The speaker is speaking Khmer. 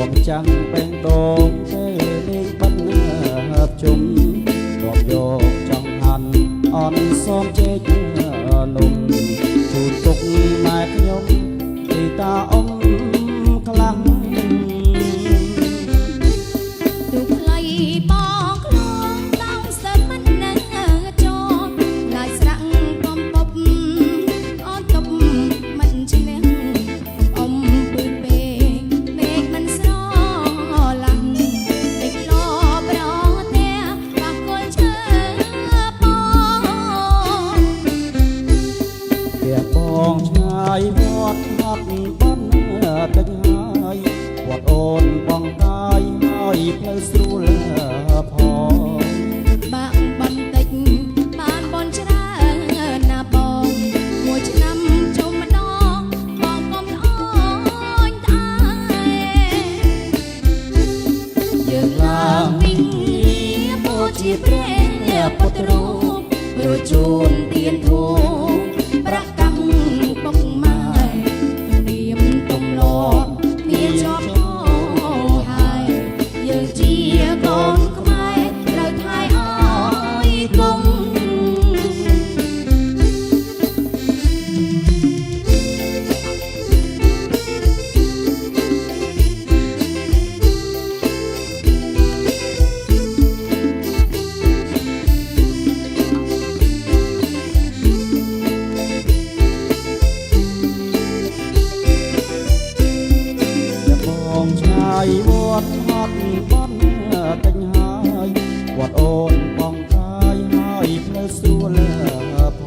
ងចាំងបែងដងទេលេងបិណ្ឌhợpជុំរាប់យកចង់ហាន់អន់សមជែកនំជូនទុកម៉ែខ្ញុំទីតាអ៊ំខ្លាំងទូខ្លីបងខ្លួនដល់សិនមិននៅចោលឡាយស្រាក់កំពប់អត់ទប់មិនឈ្នះអ៊ំពឺពេកពេកមិនស្រឡាញ់តិចលោប្រទេបាក់គល់ឈើបងព្រះបងឆ្ងាយវត្តហត់បន់ទឹកហើយវត្តអូនបងកាយហើយផ្លូវស្រួលផងបាក់បន្តិចបានបនច្រើនណាបងមួយឆ្នាំជុំម្ដងបងកុំល្អញ់តែយើងឡើងវិញពោជាព្រះពុទ្ធរូបរួចជូនទៀនធូបប្រកម្មពុកម៉ែនាមទំលាប់គ្នាជាប់ហើយយើងជាកូនខ្មែរត្រូវថែអើយគង់បងឆ្ងាយវត្តហត់បន់ទិញហើយវត្តអូនបងកាយហើយផ្លូវស្រួលផ